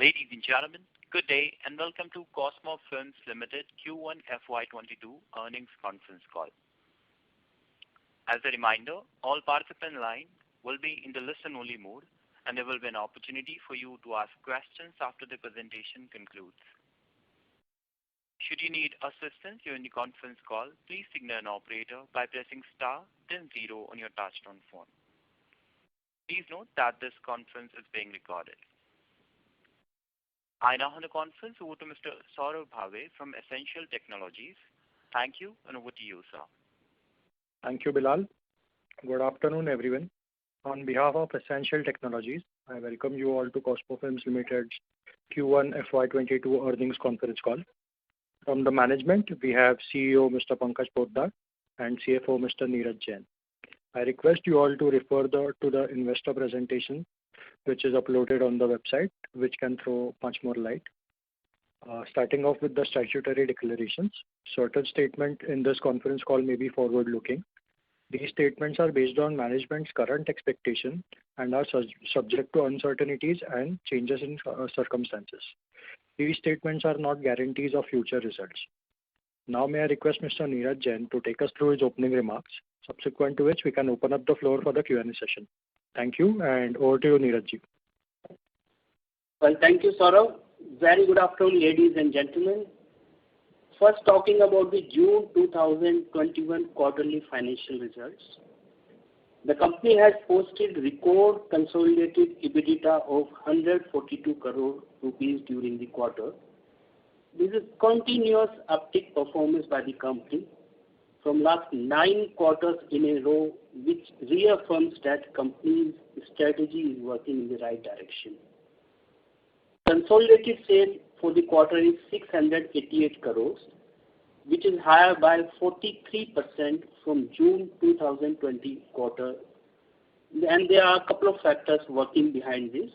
Ladies and gentlemen, good day and welcome to Cosmo Films Limited Q1 FY22 earnings conference call. As a reminder, all participant line will be in the listen-only mode, and there will be an opportunity for you to ask questions after the presentation concludes. Should you need assistance during the conference call, please signal an operator by pressing star then 0 on your touchtone phone. Please note that this conference is being recorded. I now hand the conference over to Mr. Saurabh Bhave from Essential Technologies. Thank you, and over to you, sir. Thank you, Bilal. Good afternoon, everyone. On behalf of Essential Technologies, I welcome you all to Cosmo Films Limited's Q1 FY22 earnings conference call. From the management, we have CEO Mr. Pankaj Poddar and CFO Mr. Neeraj Jain. I request you all to refer to the investor presentation which is uploaded on the website, which can throw much more light. Starting off with the statutory declarations, certain statements in this conference call may be forward-looking. These statements are based on management's current expectation and are subject to uncertainties and changes in circumstances. These statements are not guarantees of future results. Now may I request Mr. Neeraj Jain to take us through his opening remarks, subsequent to which we can open up the floor for the Q&A session. Thank you, and over to you, Neeraj ji. Well, thank you, Saurabh. Very good afternoon, ladies and gentlemen. First, talking about the June 2021 quarterly financial results. The company has posted record consolidated EBITDA of 142 crore rupees during the quarter. This is continuous uptick performance by the company from last 9 quarters in a row, which reaffirms that company's strategy is working in the right direction. Consolidated sale for the quarter is 688 crores, which is higher by 43% from June 2020 quarter. And there are a couple of factors working behind this.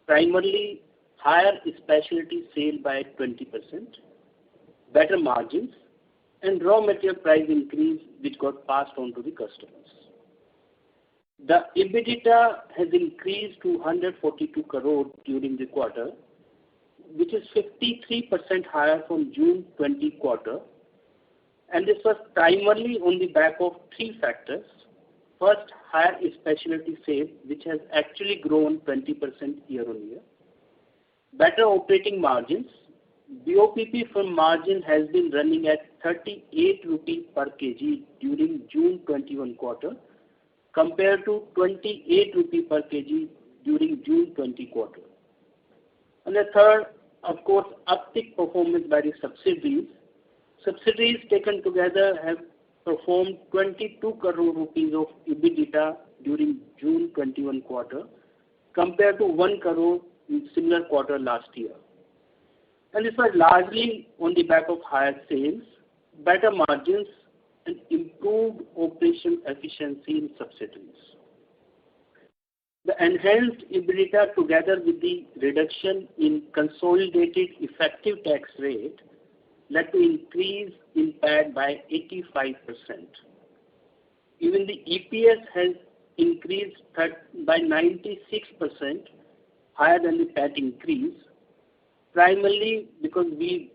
Primarily, higher specialty sale by 20%, better margins, and raw material price increase which got passed on to the customers. The EBITDA has increased to 142 crore during the quarter, which is 53% higher from June 20 quarter. And this was primarily on the back of 3 factors. First, higher specialty sale, which has actually grown 20% year on year. Better operating margins. BOPP from margin has been running at 38 rupee per kg during June 21 quarter compared to 28 rupee per kg during June 20 quarter. And the third, of course, uptick performance by the subsidiaries. Subsidiaries taken together have performed 22 crore rupees of EBITDA during June 21 quarter compared to 1 crore in similar quarter last year. And this was largely on the back of higher sales, better margins, and improved operational efficiency in subsidiaries. The enhanced EBITDA together with the reduction in consolidated effective tax rate led to increase in PAT by 85%. Even the EPS has increased by 96% higher than the PAT increase, primarily because we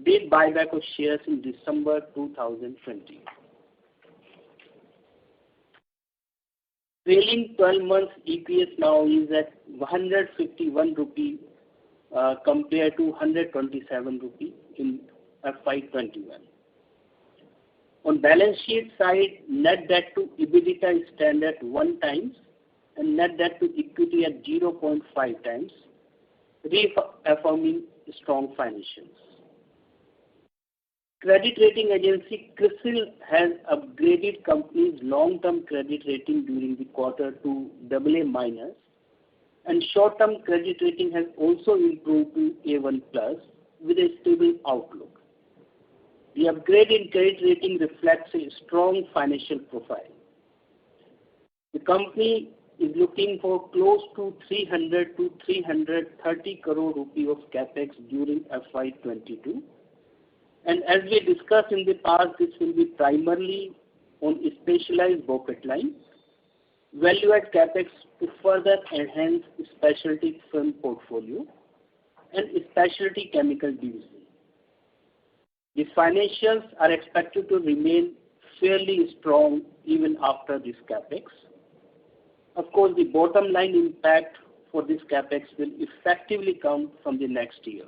did buyback of shares in December 2020. Trailing 12 months EPS now is at 151 rupee compared to 127 rupee in FY21. On balance sheet side, net debt to EBITDA is stand at 1 times and net debt to equity at 0.5 times, reaffirming strong financials. Credit rating agency CRISIL has upgraded company's long-term credit rating during the quarter to AA-, and short-term credit rating has also improved to A1+ with a stable outlook. The upgrade in credit rating reflects a strong financial profile. The company is looking for close to 300 to 330 crore rupee of capex during FY22. And as we discussed in the past, this will be primarily on specialized BOPET lines, value-add capex to further enhance specialty film portfolio and specialty chemical division. The financials are expected to remain fairly strong even after this capex. Of course, the bottom line impact for this capex will effectively come from the next year.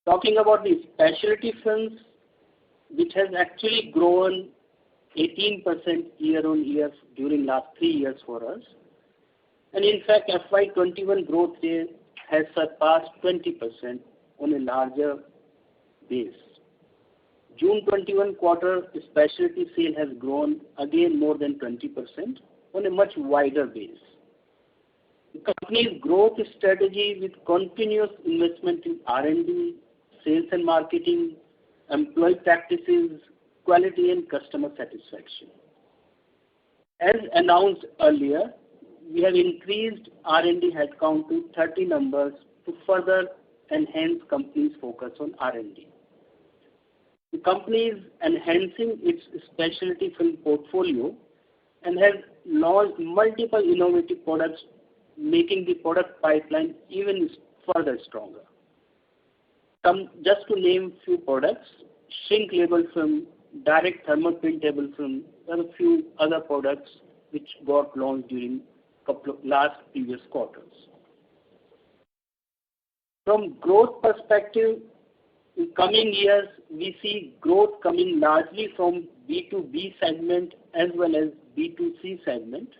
Talking about the specialty films, which has actually grown 18% year on year during last 3 years for us. And in fact, FY21 growth rate has surpassed 20% on a larger base. June 21 quarter specialty sale has grown again more than 20% on a much wider base. The company's growth strategy with continuous investment in R&D, sales and marketing, employee practices, quality and customer satisfaction. As announced earlier, we have increased R&D headcount to 30 numbers to further enhance company's focus on R&D. The company is enhancing its specialty film portfolio and has launched multiple innovative products, making the product pipeline even further stronger. Just to name few products, shrink label film, direct thermal printable film, there are a few other products which got launched during previous quarters. From growth perspective, in coming years, we see growth coming largely from B2B segment as well as B2C segment.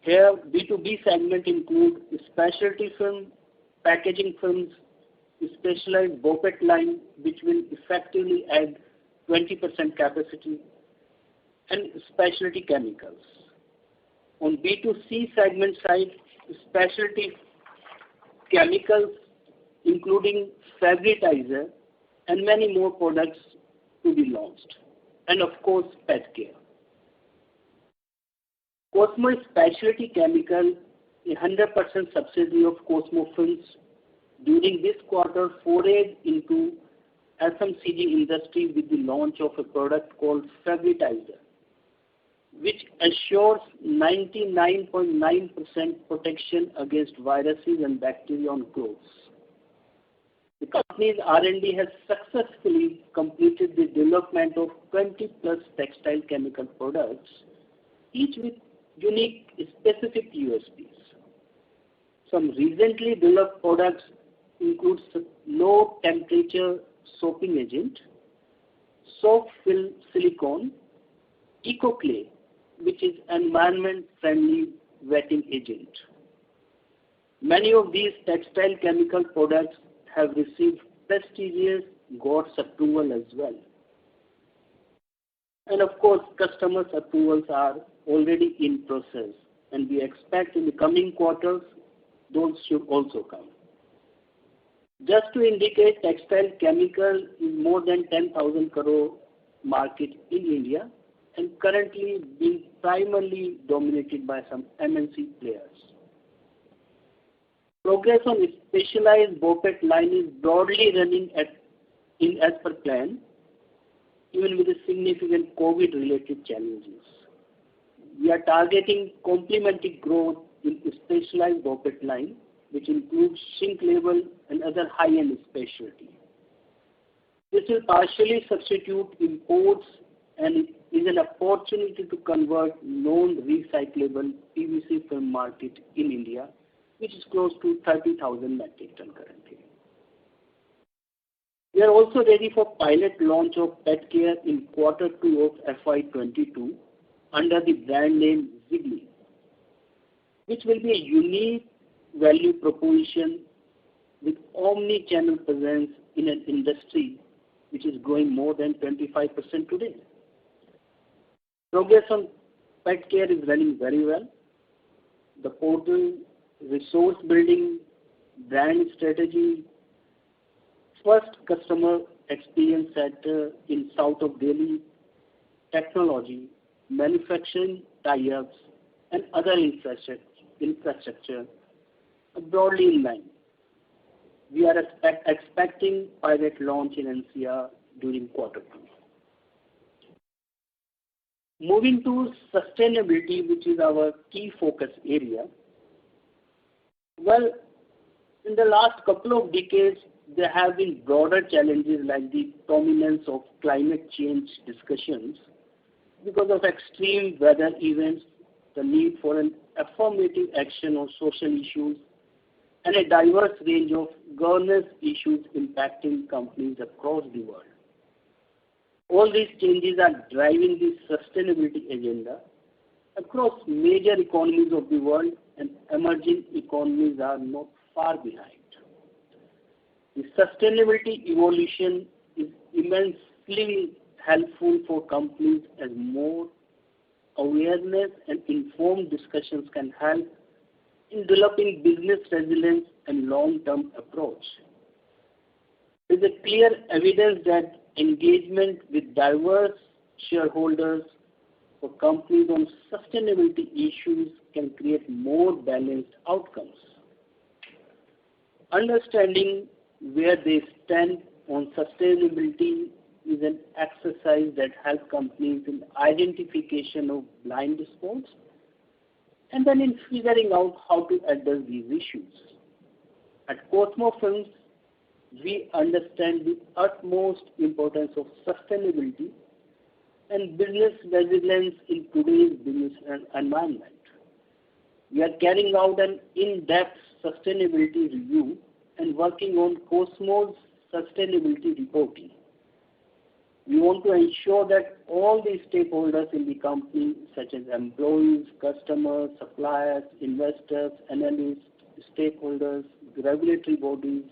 Here, B2B segment include specialty film, packaging films, specialized BOPET line, which will effectively add 20% capacity, and specialty chemicals. On B2C segment side, specialty chemicals, including fabricizer, and many more products to be launched, and of course, pet care. Cosmo Specialty Chemical, a 100% subsidiary of Cosmo Films, during this quarter forayed into FMCG industry with the launch of a product called fabricizer, which assures 99.9% protection against viruses and bacteria on clothes. The company's R&D has successfully completed the development of 20 plus textile chemical products, each with unique specific USPs. Some recently developed products include low temperature soaping agent, soft fill silicone, EcoClay, which is environment friendly wetting agent. Many of these textile chemical products have received prestigious GOTS approval as well. And of course, customers' approvals are already in process, and we expect in the coming quarters, those should also come. Just to indicate, textile chemical is more than 10,000 crore market in India and currently being primarily dominated by some MNC players. Progress on specialized BOPET line is broadly running as per plan, even with the significant COVID-related challenges. We are targeting complementary growth in specialized BOPET line, which includes shrink label and other high-end specialty. This will partially substitute imports and is an opportunity to convert non-recyclable PVC film market in India, which is close to 30,000 metric ton currently. We are also ready for pilot launch of pet care in Q2 of FY22 under the brand name Ziggly, which will be a unique value proposition with omni-channel presence in an industry which is growing more than 25% today. Progress on pet care is running very well. The portal, resource building, brand strategy, first customer experience center in south of Delhi, technology, manufacturing tie-ups, and other infrastructure are broadly in line. We are expecting pilot launch in NCR during Q2. Moving to sustainability, which is our key focus area. Well, in the last couple of decades, there have been broader challenges like the prominence of climate change discussions because of extreme weather events, the need for an affirmative action on social issues, and a diverse range of governance issues impacting companies across the world. All these changes are driving the sustainability agenda across major economies of the world, and emerging economies are not far behind. The sustainability evolution is immensely helpful for companies as more awareness and informed discussions can help in developing business resilience and long-term approach. There is a clear evidence that engagement with diverse shareholders for companies on sustainability issues can create more balanced outcomes. Understanding where they stand on sustainability is an exercise that helps companies in identification of blind spots and then in figuring out how to address these issues. At Cosmo Films, we understand the utmost importance of sustainability and business resilience in today's business environment. We are carrying out an in-depth sustainability review and working on Cosmo's sustainability reporting. We want to ensure that all the stakeholders in the company, such as employees, customers, suppliers, investors, analysts, stakeholders, regulatory bodies,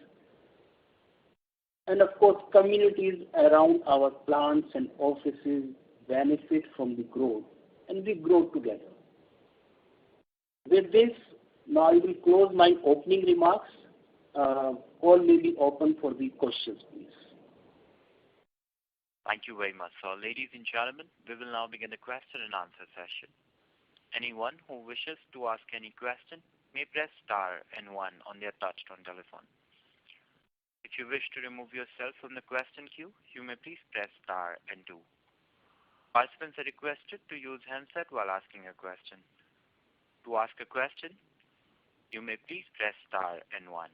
and of course communities around our plants and offices benefit from the growth, and we grow together. With this, now I will close my opening remarks. Call may be open for the questions, please. Thank you very much, sir. Ladies and gentlemen, we will now begin the question and answer session. Anyone who wishes to ask any question may press star and one on their touch-tone telephone. If you wish to remove yourself from the question queue, you may please press star and two. Participants are requested to use handset while asking a question. To ask a question, you may please press star and one.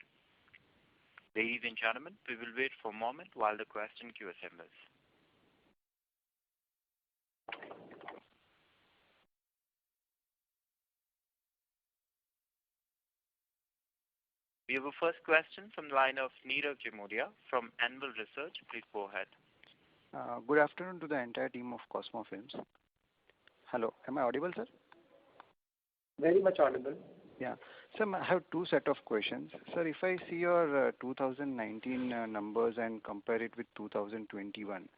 Ladies and gentlemen, we will wait for a moment while the question queue assembles. We have a first question from the line of Nirav Jimudia from Anvil Research. Please go ahead. Good afternoon to the entire team of Cosmo Films. Hello, am I audible, sir? Very much audible. Yeah. Sir, I have two set of questions. Sir, if I see your 2019 numbers and compare it with 2021,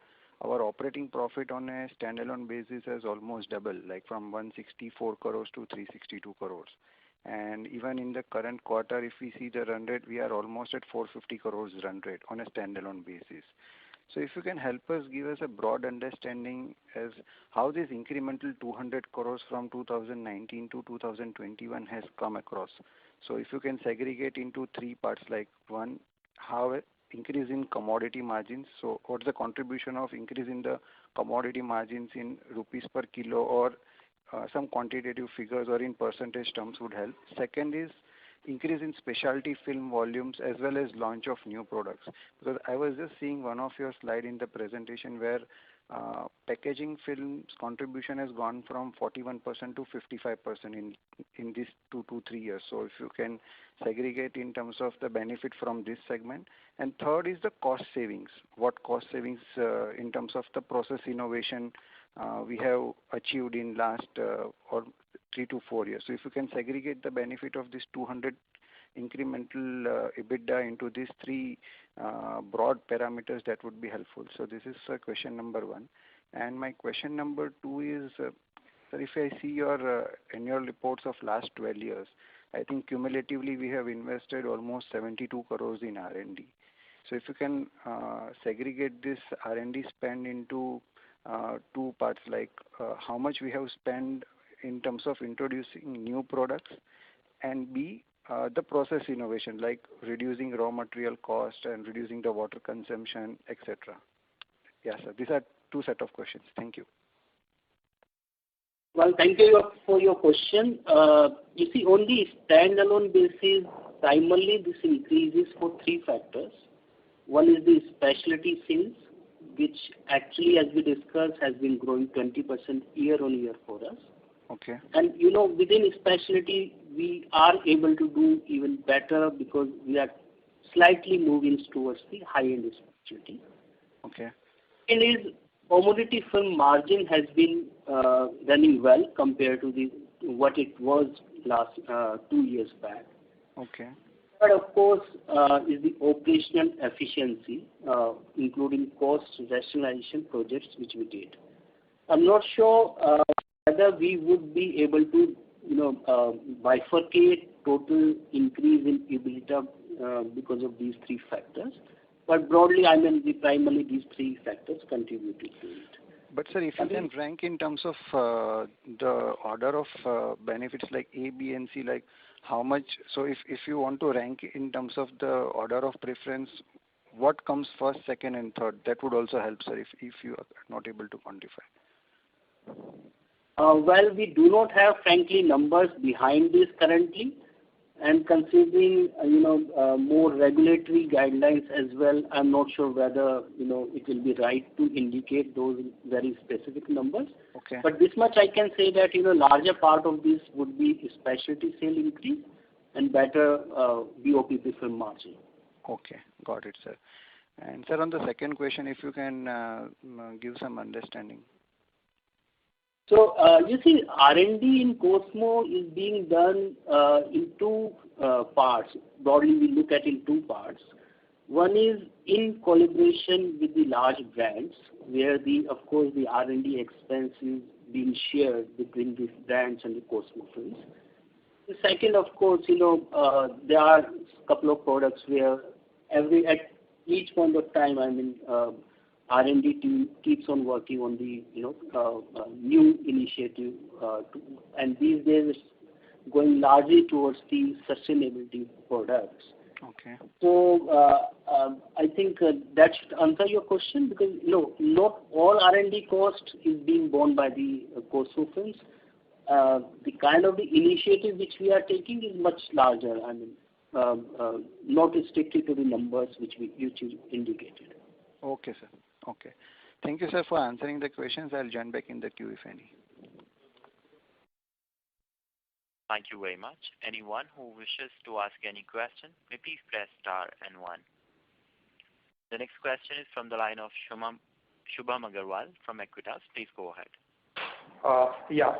our operating profit on a standalone basis has almost doubled, like from 164 crores to 362 crores. And even in the current quarter, if we see the run rate, we are almost at 450 crores run rate on a standalone basis. So if you can help us, give us a broad understanding as how this incremental 200 crores from 2019 to 2021 has come across. So if you can segregate into three parts, like one, how increase in commodity margins. So what's the contribution of increase in the commodity margins in rupees per kilo, or some quantitative figures or in percentage terms would help. Second is increase in specialty film volumes as well as launch of new products. Because I was just seeing one of your slide in the presentation where packaging films contribution has gone from 41% to 55% in these 2 to 3 years. So if you can segregate in terms of the benefit from this segment. And third is the cost savings. What cost savings in terms of the process innovation we have achieved in last or 3 to 4 years. So if you can segregate the benefit of this 200 incremental EBITDA into these three broad parameters, that would be helpful. So this is question number one. And my question number two is, sir, if I see your annual reports of last 12 years, I think cumulatively we have invested almost 72 crores in R&D. So if you can segregate this R&D spend into two parts, like how much we have spent in terms of introducing new products, and B, the process innovation, like reducing raw material cost and reducing the water consumption, etc. Yes, sir. These are two set of questions. Thank you. Well, thank you for your question. You see, on the standalone basis, primarily this increases for three factors. One is the specialty sales, which actually, as we discussed, has been growing 20% year-on-year for us. Okay. And within specialty, we are able to do even better because we are slightly moving towards the high-end specialty. Okay. And is commodity film margin has been running well compared to what it was last 2 years back. Okay. But of course, is the operational efficiency, including cost rationalization projects which we did. I'm not sure whether we would be able to, bifurcate total increase in EBITDA because of these three factors. But broadly, primarily these three factors contributed to it. But sir, if you can rank in terms of the order of benefits like A, B, and C, like how much? So if you want to rank in terms of the order of preference, what comes first, second, and third? That would also help, sir, if you are not able to quantify. Well, we do not have, frankly, numbers behind this currently. And considering, more regulatory guidelines as well, I'm not sure whether, it will be right to indicate those very specific numbers. Okay. But this much I can say that, larger part of this would be specialty sale increase and better BOPP film margin. Okay. Got it, sir. And sir, on the second question, if you can give some understanding. So, you see, R&D in Cosmo is being done in two parts. Broadly, we look at in two parts. One is in collaboration with the large brands, where of course, the R&D expense is being shared between these brands and the Cosmo films. The second, of course, there are a couple of products where at each point of time, R&D team keeps on working on the new initiative, and these days it's going largely towards the sustainability products. Okay. So I think that should answer your question because not all R&D cost is being borne by the Cosmo films. The kind of the initiative which we are taking is much larger. Not restricted to the numbers which you indicated. Okay, sir. Okay. Thank you, sir, for answering the questions. I'll join back in the queue if any. Thank you very much. Anyone who wishes to ask any question, may please press star and 1. The next question is from the line of Shubham Agarwal from Equitas. Please go ahead.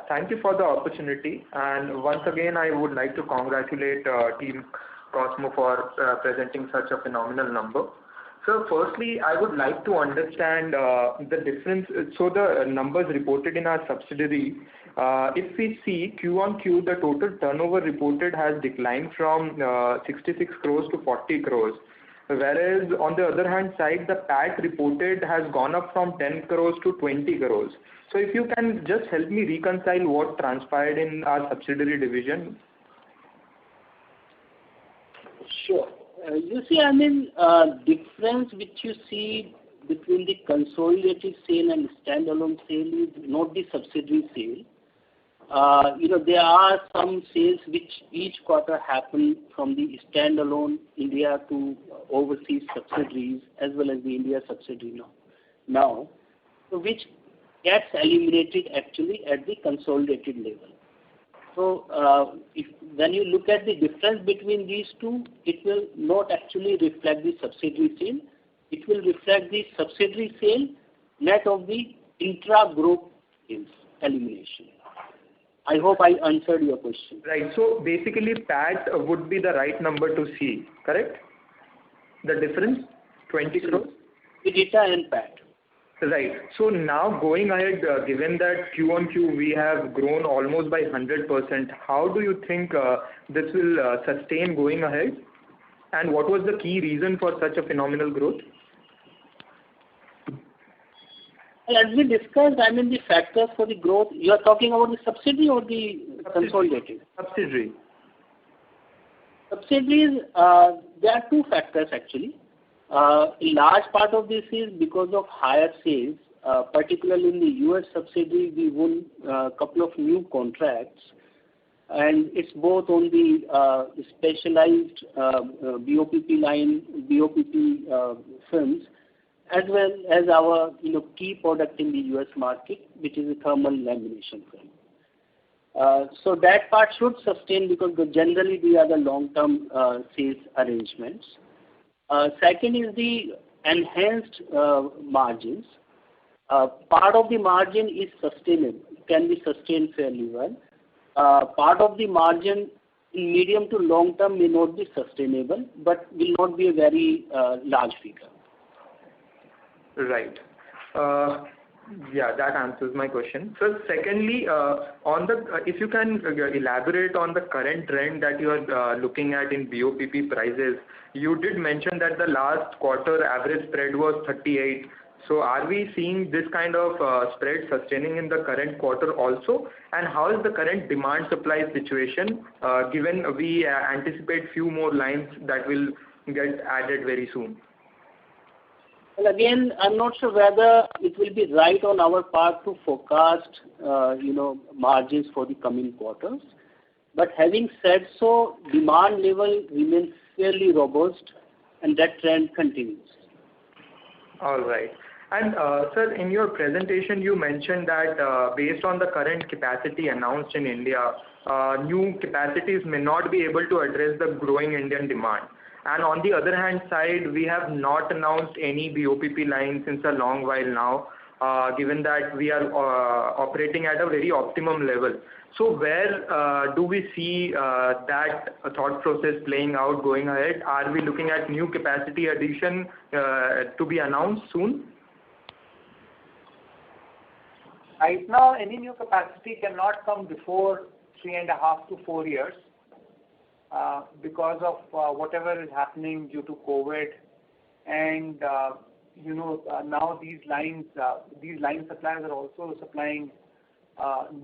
Thank you for the opportunity. And once again, I would like to congratulate Team Cosmo for presenting such a phenomenal number. So firstly, I would like to understand the difference. So the numbers reported in our subsidiary, if we see Q on Q, the total turnover reported has declined from 66 crores to 40 crores. Whereas on the other hand side, the PAT reported has gone up from 10 crores to 20 crores. So if you can just help me reconcile what transpired in our subsidiary division. Sure. You see, difference which you see between the consolidated sale and standalone sale is not the subsidiary sale. There are some sales which each quarter happen from the standalone India to overseas subsidiaries as well as the India subsidiary now, so which gets eliminated actually at the consolidated level. So when you look at the difference between these two, it will not actually reflect the subsidiary sale. It will reflect the subsidiary sale net of the intra-group sales elimination. I hope I answered your question. Right. So basically, PAT would be the right number to see, correct? The difference, 20 crores? EBITDA and PAT. Right. So now going ahead, given that Q on Q we have grown almost by 100%, how do you think this will sustain going ahead? And what was the key reason for such a phenomenal growth? Well, as we discussed, the factors for the growth, you are talking about the subsidiary or the consolidated? Subsidiary. Subsidiaries, there are two factors actually. A large part of this is because of higher sales particularly in the US subsidiary, we won a couple of new contracts, and it's both on the specialized BOPP line, BOPP films, as well as our key product in the US market, which is a thermal lamination film. So that part should sustain because generally they are the long-term sales arrangements. Second is the enhanced margins. Part of the margin is sustainable, can be sustained fairly well. Part of the margin in medium to long term may not be sustainable, but will not be a very large figure. Right. Yeah, that answers my question. So secondly, if you can elaborate on the current trend that you are looking at in BOPP prices. You did mention that the last quarter average spread was 38. So are we seeing this kind of spread sustaining in the current quarter also? And how is the current demand supply situation given we anticipate few more lines that will get added very soon? Well, again, I'm not sure whether it will be right on our part to forecast, margins for the coming quarters. But having said so, demand level remains fairly robust, and that trend continues. All right. And sir, in your presentation, you mentioned that based on the current capacity announced in India, new capacities may not be able to address the growing Indian demand. And on the other hand side, we have not announced any BOPP line since a long while now, given that we are operating at a very optimum level. So where do we see that thought process playing out going ahead? Are we looking at new capacity addition to be announced soon? Right now, any new capacity cannot come before 3.5 to 4 years. Because of whatever is happening due to COVID, and now these line suppliers are also supplying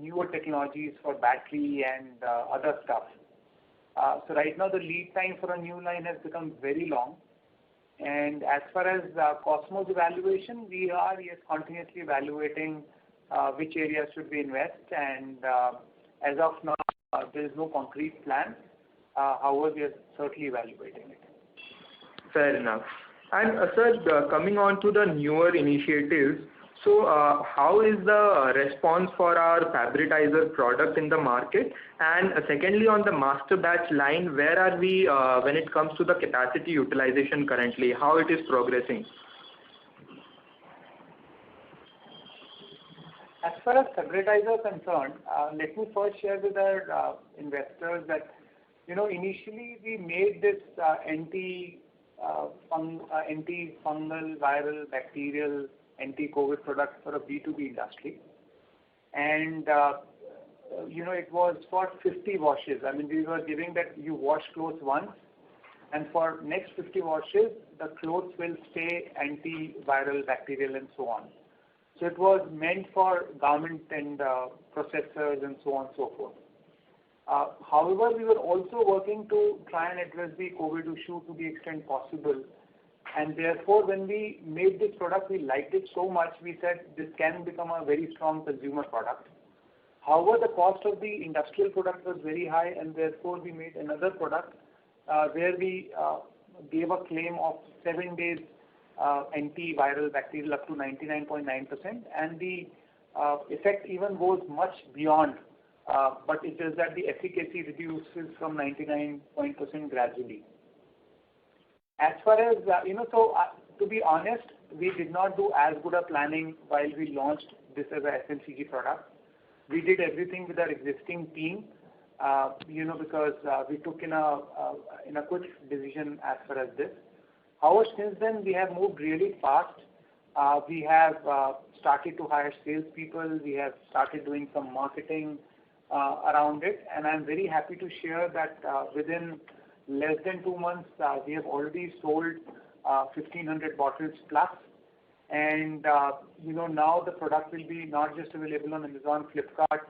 newer technologies for battery and other stuff. So right now the lead time for a new line has become very long. And as far as Cosmo's evaluation, we are continuously evaluating which areas should we invest, and as of now there is no concrete plan. However, we are certainly evaluating it. Fair enough. And sir, coming on to the newer initiatives, so how is the response for our fabritizer product in the market? And secondly, on the master batch line, where are we when it comes to the capacity utilization currently? How it is progressing? As far as fabritizer is concerned, let me first share with our investors that initially we made this anti-fungal, viral, bacterial, anti-COVID product for a B2B industry. And, it was for 50 washes. I mean, we were giving that you wash clothes once, and for next 50 washes, the clothes will stay anti-viral, bacterial, and so on. So it was meant for garment and processors and so on and so forth. However, we were also working to try and address the COVID issue to the extent possible. And therefore, when we made this product, we liked it so much, we said this can become a very strong consumer product. However, the cost of the industrial product was very high, and therefore we made another product where we gave a claim of 7 days antiviral bacterial up to 99.9%, and the effect even goes much beyond. But it is that the efficacy reduces from 99% gradually. As far as, to be honest, we did not do as good a planning while we launched this as a FMCG product. We did everything with our existing team, because we took in a quick decision as far as this. However, since then we have moved really fast. We have started to hire salespeople. We have started doing some marketing around it, and I'm very happy to share that within less than 2 months we have already sold 1,500 bottles plus, and now the product will be not just available on Amazon, Flipkart.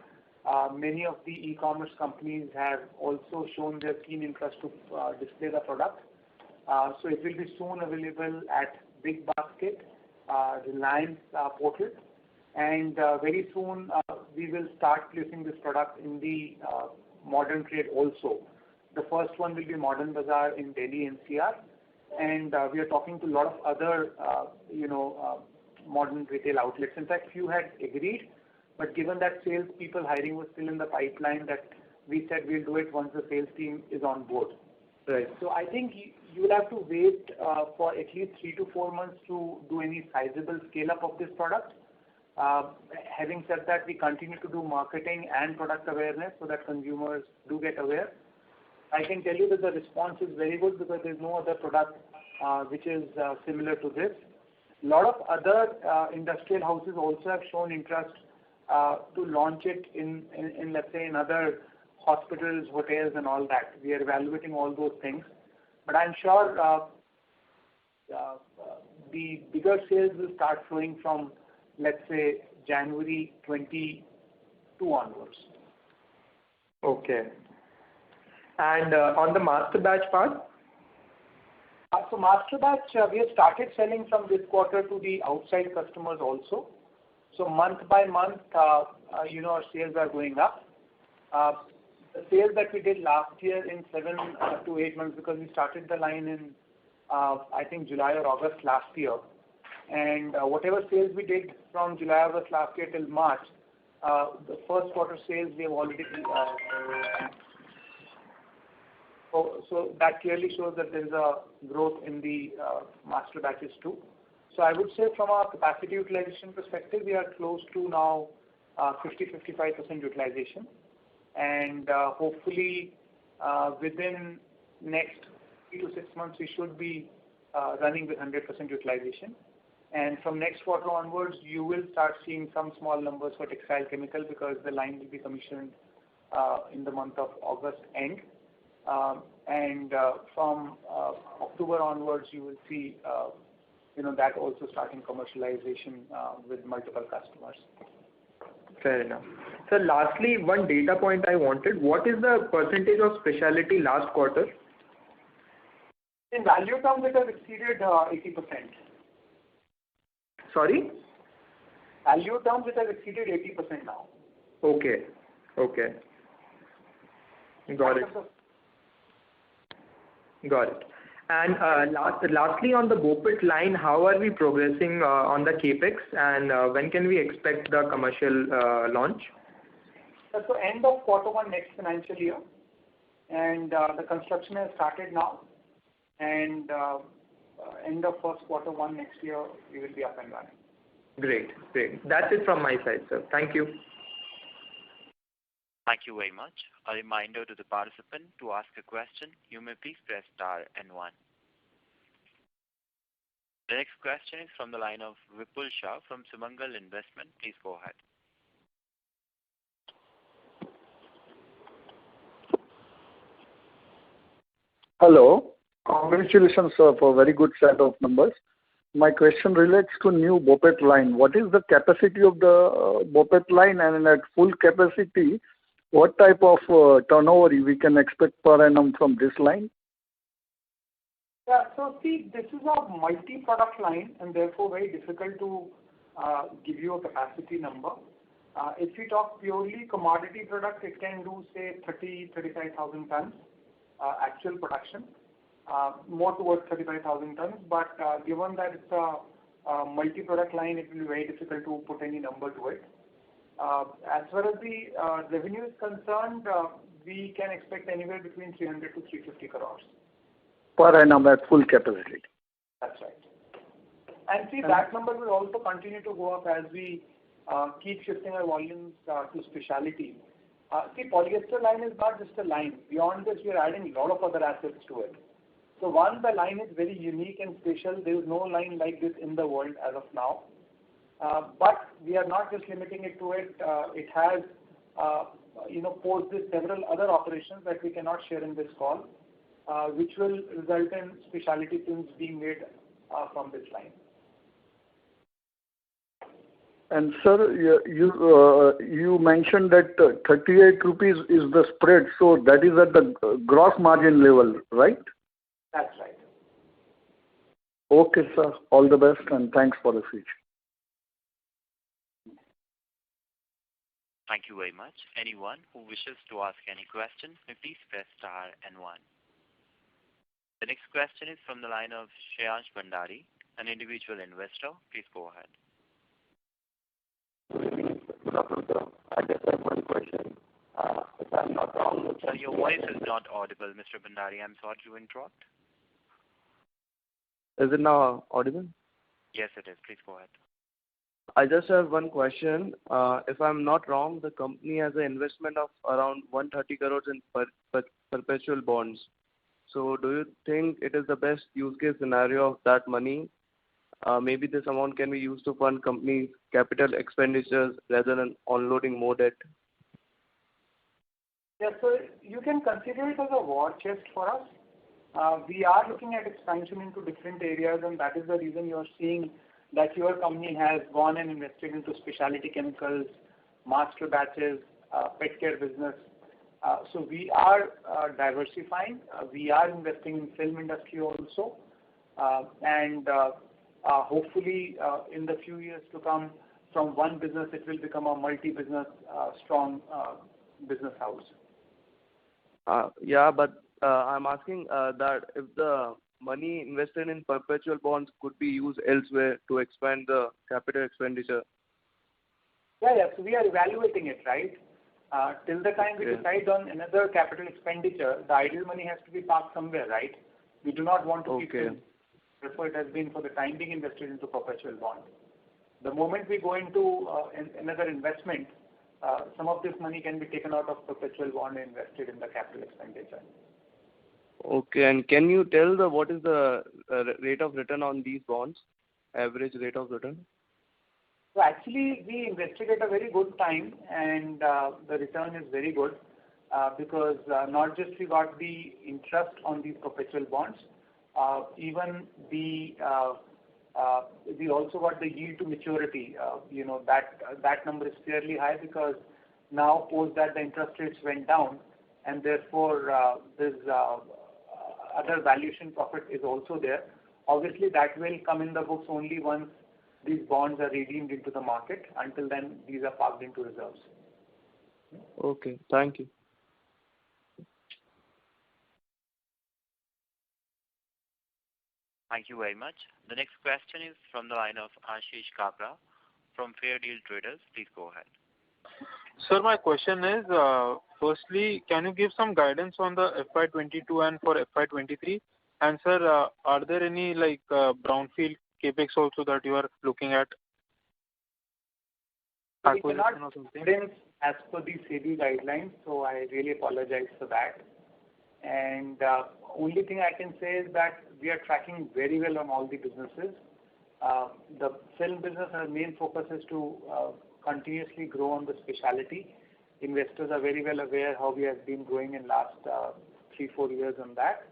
Many of the e-commerce companies have also shown their keen interest to display the product. So it will be soon available at Big Basket Reliance portal, and very soon we will start placing this product in the modern trade also. The first one will be Modern Bazaar in Delhi NCR, and we are talking to a lot of other modern retail outlets. In fact, few had agreed, but given that sales people hiring was still in the pipeline, that we said we'll do it once the sales team is on board. Right. So I think you will have to wait for at least 3 to 4 months to do any sizable scale up of this product. Having said that, we continue to do marketing and product awareness so that consumers do get aware. I can tell you that the response is very good because there's no other product which is similar to this. A lot of other industrial houses also have shown interest to launch it in let's say in other hospitals, hotels and all that. We are evaluating all those things. But I'm sure the bigger sales will start flowing from, let's say, January 22 onwards. Okay. And on the master batch part? So master batch, we have started selling from this quarter to the outside customers also. So month by month, our sales are going up. The sales that we did last year in 7 to 8 months, because we started the line in, I think, July or August last year. And whatever sales we did from July, August last year till March, the first quarter sales we have already so that clearly shows that there is a growth in the master batches too. So I would say from our capacity utilization perspective, we are close to now 50-55% utilization. And hopefully within next 3 to 6 months, we should be running with 100% utilization. And from next quarter onwards, you will start seeing some small numbers for textile chemical because the line will be commissioned in the month of August end. And from October onwards, you will see that also starting commercialization with multiple customers. Fair enough. So lastly, one data point I wanted. What is the percentage of specialty last quarter? In value terms, it has exceeded 80%. Sorry? Value terms, it has exceeded 80% now. Okay. Got it. And lastly, on the BOPET line, how are we progressing on the capex, and when can we expect the commercial launch? So end of quarter 1 next financial year, and the construction has started now, and end of first quarter 1 next year, we will be up and running. Great. That's it from my side, sir. Thank you. Thank you very much. A reminder to the participant, to ask a question, you may please press star and 1. The next question is from the line of Vipul Shah from Sumangal Investment. Please go ahead. Hello. Congratulations, sir, for a very good set of numbers. My question relates to new BOPET line. What is the capacity of the BOPET line, and at full capacity, what type of turnover we can expect per annum from this line? Yeah, so see, this is a multi-product line and therefore very difficult to give you a capacity number. If we talk purely commodity product, it can do say 35,000 tons actual production, more towards 35,000 tons. But given that it's a multi-product line, it will be very difficult to put any number to it. As far as the revenue is concerned, we can expect anywhere between 300 to 350 crores. Per annum at full capacity. That's right. And see, that number will also continue to go up as we keep shifting our volumes to specialty. See, polyester line is not just a line. Beyond this, we are adding a lot of other assets to it. So one, the line is very unique and special. There is no line like this in the world as of now. But we are not just limiting it to it. It has, posed this several other operations that we cannot share in this call, which will result in specialty films being made from this line. And sir, you mentioned that 38 rupees is the spread, so that is at the gross margin level, right? That's right. Okay, sir. All the best and thanks for the future. Thank you very much. Anyone who wishes to ask any question, please press star and one. The next question is from the line of Shreyansh Bhandari, an individual investor. Please go ahead. I just have one question. If I'm not wrong, Sir, your voice is not audible, Mr. Bhandari. I'm sorry to interrupt. is it now audible? Yes, it is. Please go ahead. I just have one question. If I'm not wrong, the company has an investment of around 130 crores in perpetual bonds. So do you think it is the best use case scenario of that money? Maybe this amount can be used to fund companies' capital expenditures rather than unloading more debt. Yeah, so you can consider it as a war chest for us. We are looking at expansion into different areas, and that is the reason you are seeing that your company has gone and invested into specialty chemicals, master batches, pet care business. So we are diversifying. We are investing in film industry also, and hopefully in the few years to come, from one business it will become a multi-business strong business house. Yeah, but I'm asking that if the money invested in perpetual bonds could be used elsewhere to expand the capital expenditure. Yeah, so we are evaluating it, right? Till the time we decide on another capital expenditure, the idle money has to be parked somewhere, right? We do not want to keep it. Therefore, it has been for the time being invested into perpetual bond. The moment we go into another investment, some of this money can be taken out of perpetual bond and invested in the capital expenditure. Okay, and can you tell what is the rate of return on these bonds? Average rate of return? So actually, we invested at a very good time, and the return is very good because not just we got the interest on these perpetual bonds, even we also got the yield to maturity. That number is fairly high because now post that the interest rates went down, and therefore this other valuation profit is also there. Obviously, that will come in the books only once these bonds are redeemed into the market. Until then, these are parked into reserves. Okay, thank you. Thank you very much. The next question is from the line of Ashish Kabra from Fair Deal Traders. Please go ahead. Sir, my question is, firstly, can you give some guidance on the FY22 and for FY23? And sir, are there any brownfield capex also that you are looking at? We cannot guidance as per the SEBI guidelines, so I really apologize for that. And only thing I can say is that we are tracking very well on all the businesses. The film business, our main focus is to continuously grow on the specialty. Investors are very well aware how we have been growing in last 3-4 years on that.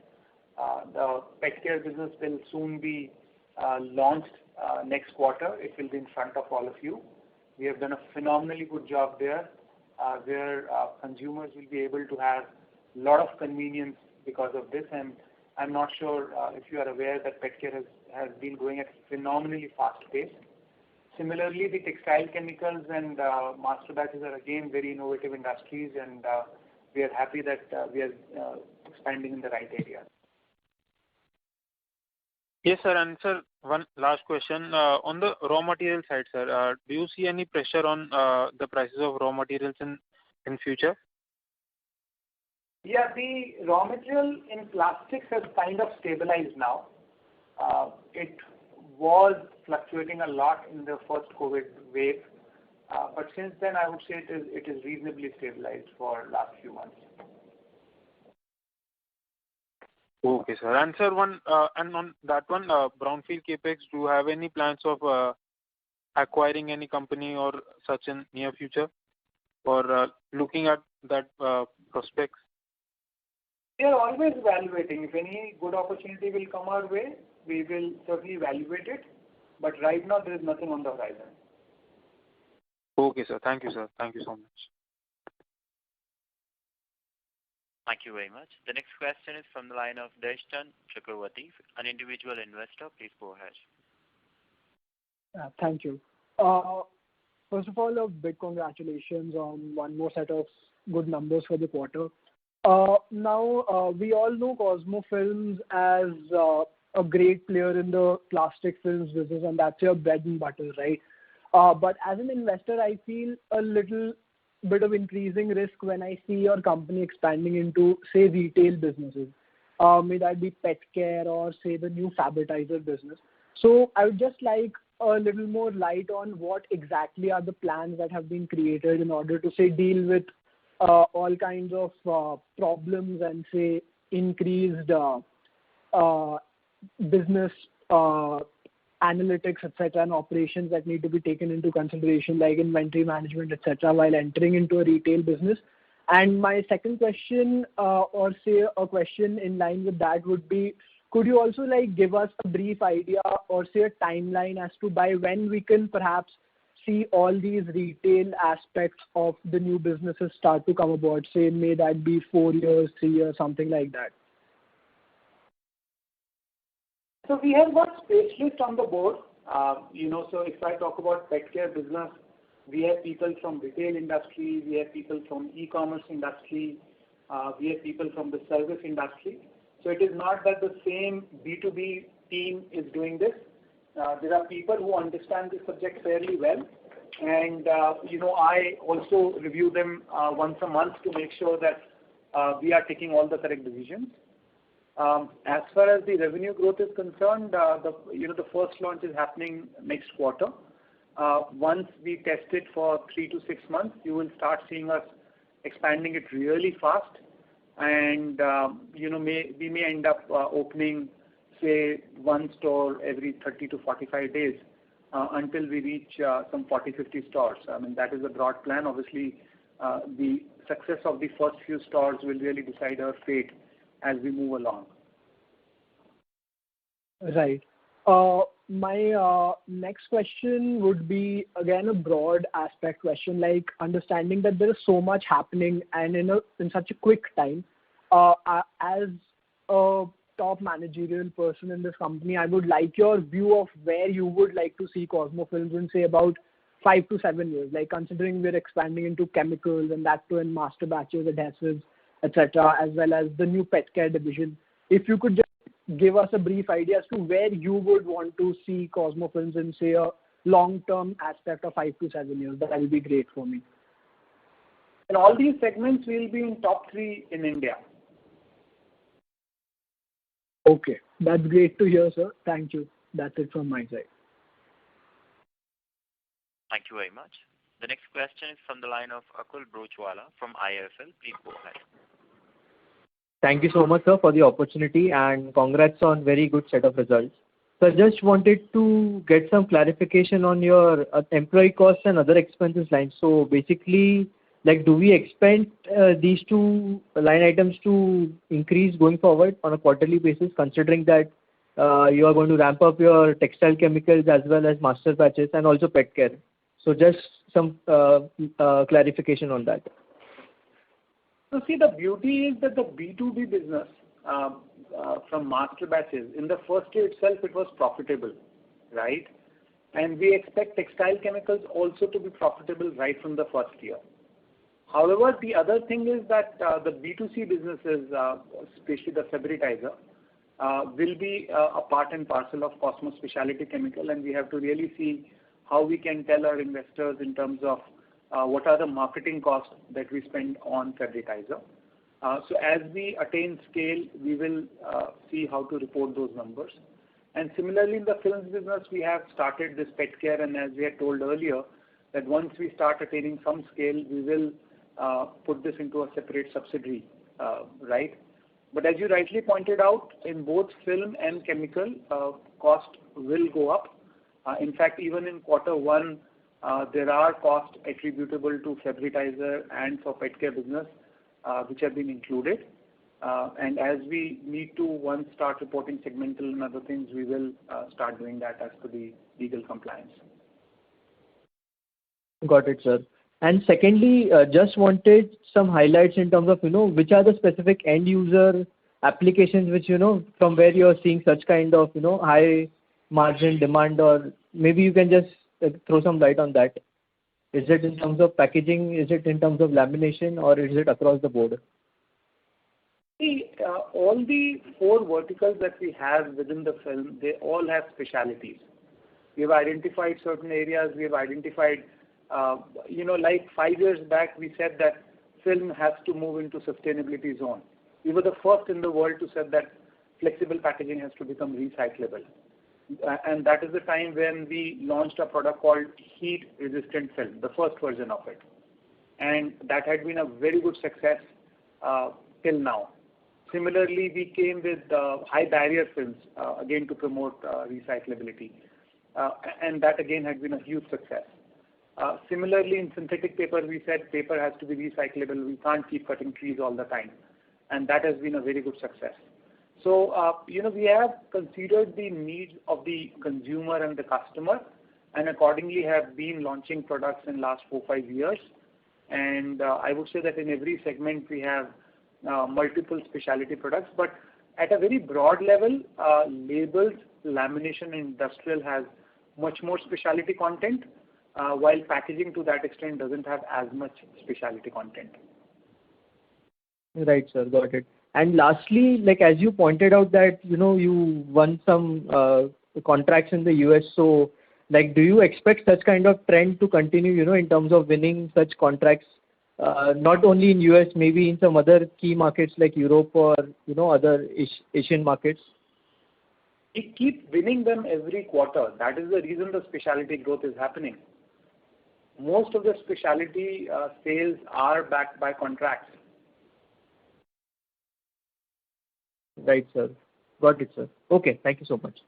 The pet care business will soon be launched next quarter. It will be in front of all of you. We have done a phenomenally good job there, where consumers will be able to have a lot of convenience because of this. And I'm not sure if you are aware that pet care has been growing at phenomenally fast pace. Similarly, the textile chemicals and master batches are again very innovative industries, and we are happy that we are expanding in the right area. Yes, sir. And sir, one last question. On the raw material side, sir, do you see any pressure on the prices of raw materials in future? Yeah, the raw material in plastics has kind of stabilized now. It was fluctuating a lot in the first COVID wave, but since then I would say it is reasonably stabilized for last few months. Okay, sir. And sir, and on that one, brownfield capex, do you have any plans of acquiring any company or such in near future, or looking at that prospects? We are always evaluating. If any good opportunity will come our way, we will certainly evaluate it. But right now, there is nothing on the horizon. Okay, sir. Thank you, sir. Thank you so much. Thank you very much. The next question is from the line of Deshtan Chakravarti, an individual investor. Please go ahead. Thank you. First of all, a big congratulations on one more set of good numbers for the quarter. Now, we all know Cosmo Films as a great player in the plastic films business, and that's your bread and butter, right? But as an investor, I feel a little bit of increasing risk when I see your company expanding into, say, retail businesses. May that be pet care or, say, the new fabritizer business. So I would just like a little more light on what exactly are the plans that have been created in order to, say, deal with all kinds of problems and, say, increased business analytics, etc., and operations that need to be taken into consideration, like inventory management, etc., while entering into a retail business. And my second question, or say a question in line with that, would be, could you also give us a brief idea or say a timeline as to by when we can perhaps see all these retail aspects of the new businesses start to come aboard? Say, may that be 4 years, 3 years, something like that. So we have got specialists on the board. So if I talk about pet care business, we have people from retail industry, we have people from e-commerce industry, we have people from the service industry. So it is not that the same B2B team is doing this. There are people who understand the subject fairly well, and I also review them once a month to make sure that we are taking all the correct decisions. As far as the revenue growth is concerned, the first launch is happening next quarter. Once we test it for 3 to 6 months, you will start seeing us expanding it really fast, and we may end up opening, say, one store every 30 to 45 days until we reach some 40-50 stores. I mean, that is a broad plan. Obviously, the success of the first few stores will really decide our fate as we move along. Right. My next question would be, again, a broad aspect question, like understanding that there is so much happening and in such a quick time. As a top managerial person in this company, I would like your view of where you would like to see Cosmo Films in, say, about 5 to 7 years, like considering we're expanding into chemicals and that too in master batches, adhesives, etc., as well as the new pet care division. If you could just give us a brief idea as to where you would want to see Cosmo Films in, say, a long-term aspect of 5 to 7 years, that will be great for me. In all these segments, we will be in top 3 in India. Okay, that's great to hear, sir. Thank you. That's it from my side. Thank you very much. The next question is from the line of Akul Broachwala from IIFL. Please go ahead. Thank you so much, sir, for the opportunity, and congrats on very good set of results. So I just wanted to get some clarification on your employee costs and other expenses lines. So basically, do we expect these two line items to increase going forward on a quarterly basis, considering that you are going to ramp up your textile chemicals as well as master batches and also pet care? So just some clarification on that. So see, the beauty is that the B2B business from master batches, in the first year itself, it was profitable, right? And we expect textile chemicals also to be profitable right from the first year. However, the other thing is that the B2C businesses, especially the fabritizer, will be a part and parcel of Cosmo Speciality Chemical, and we have to really see how we can tell our investors in terms of what are the marketing costs that we spend on fabritizer. So as we attain scale, we will see how to report those numbers. And similarly, in the films business, we have started this pet care, and as we had told earlier, that once we start attaining some scale, we will put this into a separate subsidiary, right? But as you rightly pointed out, in both film and chemical, cost will go up. In fact, even in quarter one, there are costs attributable to fabritizer and for pet care business, which have been included. And as we need to once start reporting segmental and other things, we will start doing that as per the legal compliance. Got it, sir. And secondly, just wanted some highlights in terms of, which are the specific end user applications which, from where you're seeing such kind of, high margin demand, or maybe you can just throw some light on that. Is it in terms of packaging? Is it in terms of lamination, or is it across the board? See, all the 4 verticals that we have within the film, they all have specialities. We have identified certain areas. We have identified, like 5 years back, we said that film has to move into sustainability zone. We were the first in the world to say that flexible packaging has to become recyclable. And that is the time when we launched a product called heat resistant film, the first version of it. And that had been a very good success till now. Similarly, we came with high barrier films, again to promote recyclability. And that again had been a huge success. Similarly, in synthetic paper, we said paper has to be recyclable. We can't keep cutting trees all the time. And that has been a very good success. So, we have considered the needs of the consumer and the customer, and accordingly have been launching products in last 4-5 years. And I would say that in every segment we have multiple specialty products. But at a very broad level, labels, lamination, and industrial has much more specialty content, while packaging to that extent doesn't have as much specialty content. Right, sir. Got it. And lastly, like as you pointed out that, you won some contracts in the US. So, like, do you expect such kind of trend to continue, in terms of winning such contracts, not only in US, maybe in some other key markets like Europe or, other Asian markets? We keep winning them every quarter. That is the reason the specialty growth is happening. Most of the specialty sales are backed by contracts. Right, sir. Got it, sir. Okay, thank you so much.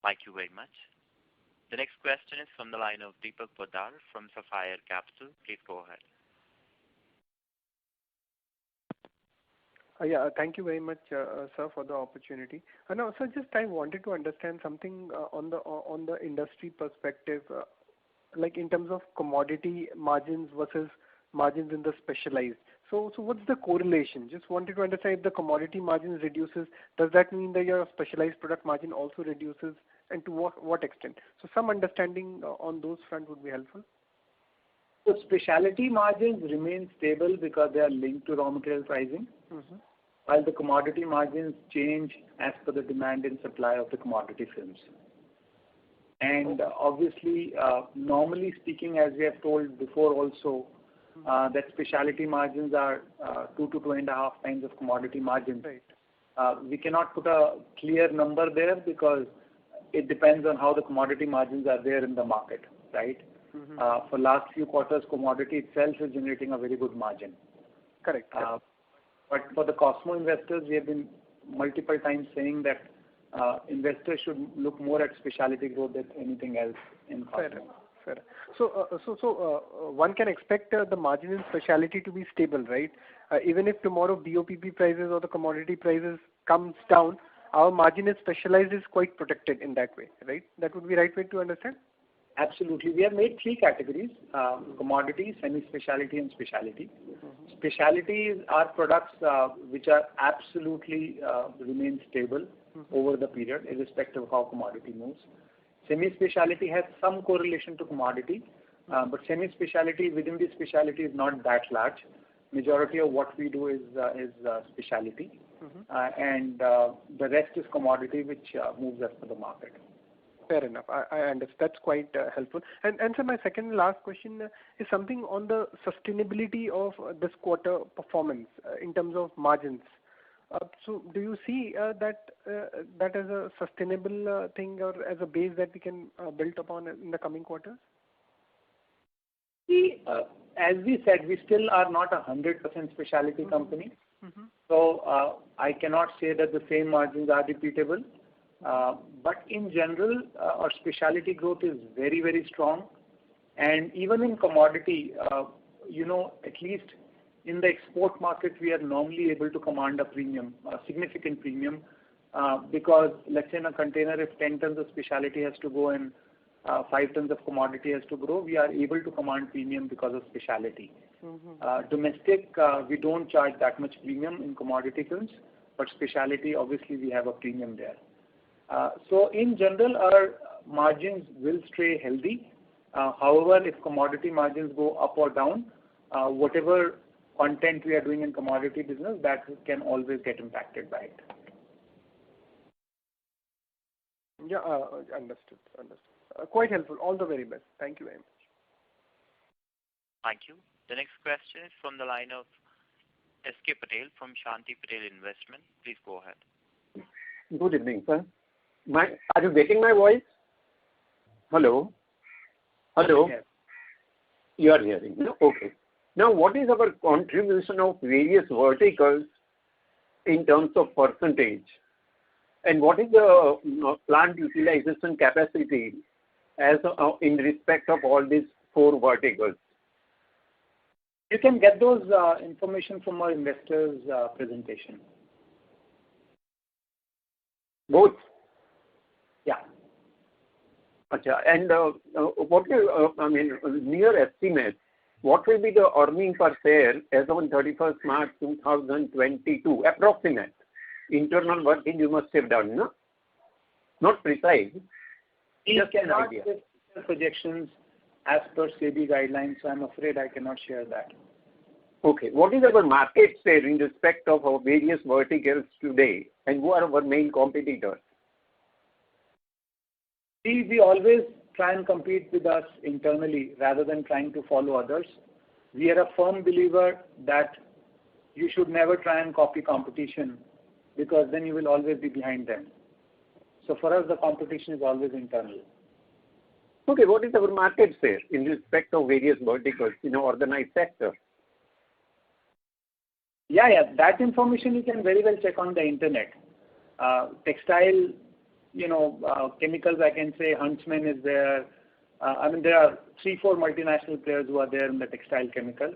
Thank you very much. The next question is from the line of Deepak Poddar from Sapphire Capital. Please go ahead. Yeah, thank you very much, sir, for the opportunity. Now, sir, just I wanted to understand something on the industry perspective, like in terms of commodity margins versus margins in the specialized. So what's the correlation? Just wanted to understand, if the commodity margins reduces, does that mean that your specialized product margin also reduces, and to what extent? So some understanding on those front would be helpful. So specialty margins remain stable because they are linked to raw material pricing, while the commodity margins change as per the demand and supply of the commodity films. And obviously, normally speaking, as we have told before also, that specialty margins are 2 to 2.5 times of commodity margins. Right. We cannot put a clear number there because it depends on how the commodity margins are there in the market, right? For last few quarters, commodity itself is generating a very good margin. Correct. But for the Cosmo investors, we have been multiple times saying that investors should look more at specialty growth than anything else in Cosmo. Fair. So one can expect the margin in specialty to be stable, right? Even if tomorrow BOPP prices or the commodity prices comes down, our margin in specialized is quite protected in that way, right? That would be right way to understand? Absolutely. We have made 3 categories, commodity, semi-specialty, and specialty. Specialties are products which are absolutely remain stable over the period, irrespective of how commodity moves. Semi-specialty has some correlation to commodity, but semi-specialty within the specialty is not that large. Majority of what we do is specialty, and the rest is commodity, which moves as per the market. Fair enough. I understand. That's quite helpful. And so my second and last question is something on the sustainability of this quarter performance in terms of margins. So do you see that as a sustainable thing or as a base that we can build upon in the coming quarters? See, as we said, we still are not a 100% specialty company. So I cannot say that the same margins are repeatable. But in general, our specialty growth is very, very strong. And even in commodity, at least in the export market, we are normally able to command a premium, a significant premium, because let's say in a container, if 10 tons of specialty has to go and 5 tons of commodity has to grow, we are able to command premium because of specialty. Domestic, we don't charge that much premium in commodity films, but specialty, obviously, we have a premium there. So in general, our margins will stay healthy. However, if commodity margins go up or down, whatever content we are doing in commodity business, that can always get impacted by it. Yeah, understood. Quite helpful. All the very best. Thank you very much. Thank you. The next question is from the line of S.K. Patel from Shanti Patel Investment. Please go ahead. Good evening, sir. Are you getting my voice? Hello? Yes. You are hearing. Okay. Now, what is our contribution of various verticals in terms of percentage? And what is the plant utilization capacity as in respect of all these 4 verticals? You can get those information from our investors' presentation. Both? Yeah. Achha. And what near estimate, what will be the earning per share as on 31st March 2022? Approximate. Internal working you must have done, no? Not precise. We cannot give projections as per SEBI guidelines, so I'm afraid I cannot share that. Okay. What is our market share in respect of our various verticals today, and who are our main competitors? We always try and compete with us internally rather than trying to follow others. We are a firm believer that you should never try and copy competition, because then you will always be behind them. So for us, the competition is always internal. Okay, what is our market share in respect of various verticals in organized sector? Yeah, that information you can very well check on the internet. Textile, chemicals, I can say Huntsman is there. There are 3-4 multinational players who are there in the textile chemical.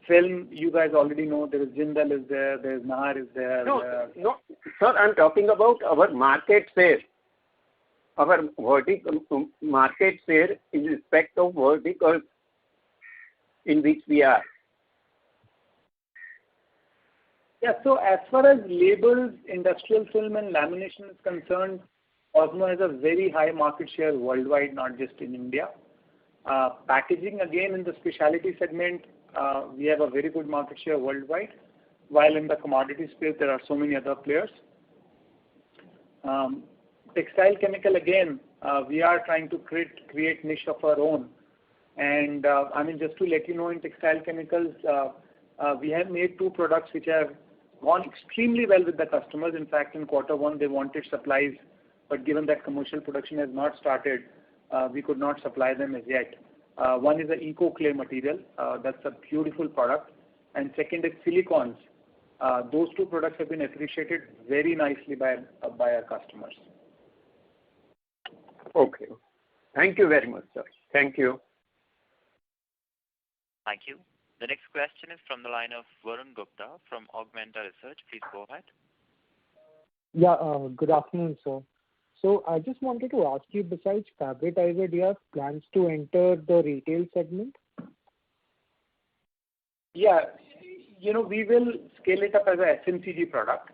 Film, you guys already know, there is Jindal is there, is Nahar is there. No, sir, I'm talking about our market share. Our vertical market share in respect of verticals in which we are. Yeah, so as far as labels, industrial film and lamination is concerned, Cosmo has a very high market share worldwide, not just in India. Packaging, again, in the specialty segment, we have a very good market share worldwide, while in the commodity space, there are so many other players. Textile chemical, again, we are trying to create niche of our own. And just to let you know, in textile chemicals, we have made 2 products which have gone extremely well with the customers. In fact, in Q1, they wanted supplies, but given that commercial production has not started, we could not supply them as yet. One is the Eco Clay material. That's a beautiful product. And second is silicons. Those 2 products have been appreciated very nicely by our customers. Okay. Thank you very much, sir. Thank you. Thank you. The next question is from the line of Varun Gupta from Augmenta Research. Please go ahead. Yeah, good afternoon, sir. So I just wanted to ask you, besides Fabritizer, do you have plans to enter the retail segment? Yeah, we will scale it up as a FMCG product.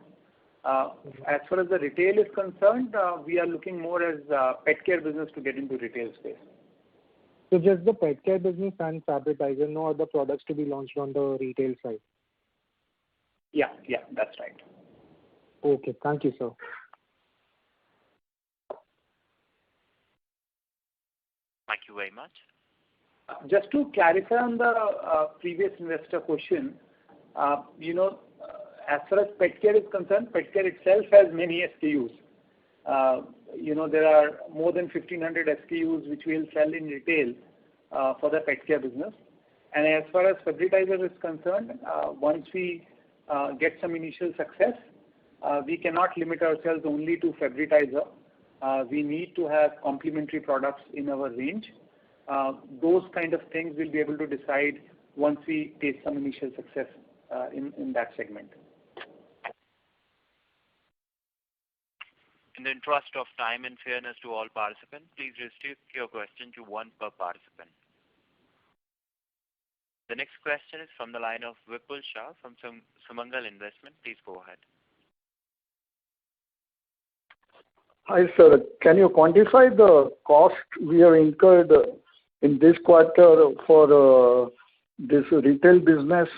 As far as the retail is concerned, we are looking more as pet care business to get into retail space. So just the pet care business and Fabritizer, no other products to be launched on the retail side? Yeah, that's right. Okay, thank you, sir. Thank you very much. Just to clarify on the previous investor question, as far as pet care is concerned, pet care itself has many SKUs. There are more than 1,500 SKUs which we'll sell in retail for the pet care business. And as far as Fabritizer is concerned, once we get some initial success, we cannot limit ourselves only to Fabritizer. We need to have complementary products in our range. Those kind of things we'll be able to decide once we taste some initial success in that segment. In the interest of time and fairness to all participants, please restrict your question to one per participant. The next question is from the line of Vipul Shah from Sumangal Investment. Please go ahead. Hi, sir. Can you quantify the cost we have incurred in this quarter for this retail business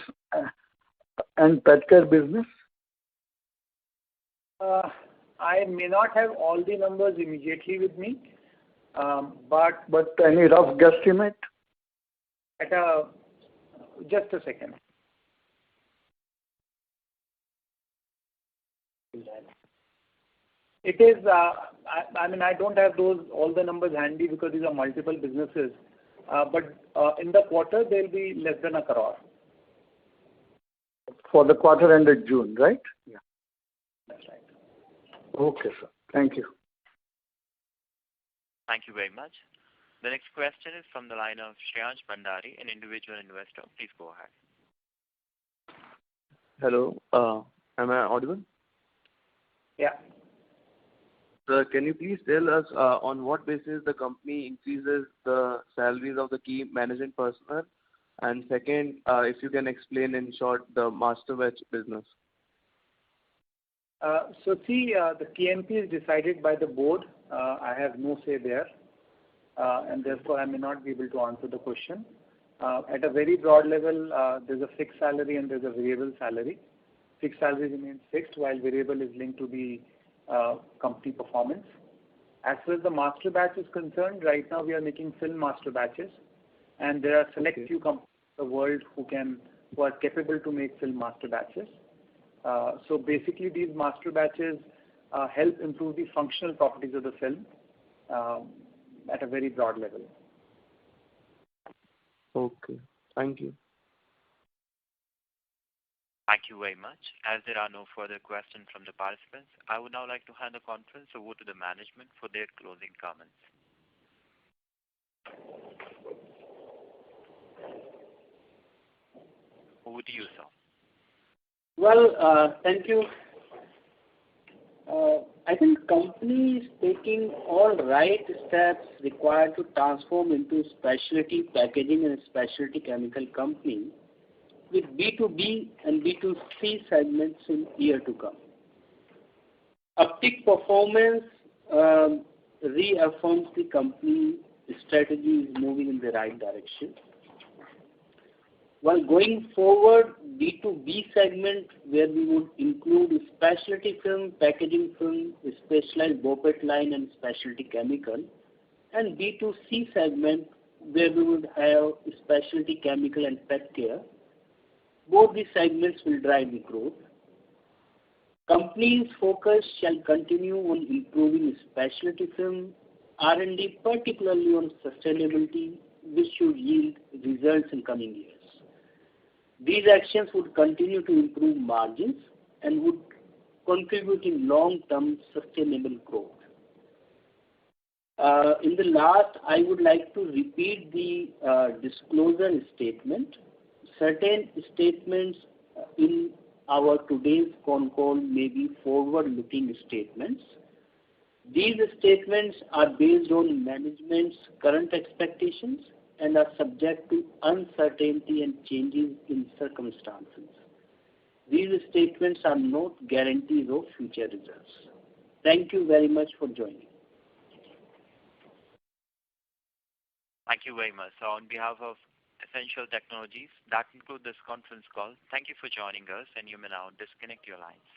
and pet care business? I may not have all the numbers immediately with me, but any rough guesstimate? Just a second. It is. I don't have all the numbers handy because these are multiple businesses. But in the quarter, they'll be less than 1 crore. For the quarter ended June, right? Yeah. That's right. Okay, sir. Thank you. Thank you very much. The next question is from the line of Shreyansh Bhandari, an individual investor. Please go ahead. Hello. Am I audible? Yeah. Sir, can you please tell us on what basis the company increases the salaries of the key management personnel? And second, if you can explain in short the master batch business. The KMP is decided by the board. I have no say there. And therefore I may not be able to answer the question. At a very broad level, there's a fixed salary and there's a variable salary. Fixed salary remains fixed while variable is linked to the company performance. As far as the master batch is concerned, right now we are making film master batches, and there are select few companies in the world who are capable to make film master batches. So basically, these master batches help improve the functional properties of the film at a very broad level. Okay. Thank you. Thank you very much. As there are no further questions from the participants, I would now like to hand the conference over to the management for their closing comments. Over to you, sir. Well, thank you. I think company is taking all right steps required to transform into specialty packaging and specialty chemical company with B2B and B2C segments in year to come. Uptick performance reaffirms the company strategy is moving in the right direction. While going forward, B2B segment, where we would include specialty film, packaging film, specialized BOPET line and specialty chemical, and B2C segment, where we would have specialty chemical and pet care, both these segments will drive the growth. Company's focus shall continue on improving specialty film, R&D, particularly on sustainability, which should yield results in coming years. These actions would continue to improve margins and would contribute in long-term sustainable growth. In the last, I would like to repeat the disclosure statement. Certain statements in our today's con call may be forward-looking statements. These statements are based on management's current expectations and are subject to uncertainty and changes in circumstances. These statements are not guarantees of future results. Thank you very much for joining. Thank you very much. So on behalf of Essential Technologies, that concludes this conference call. Thank you for joining us, and you may now disconnect your lines.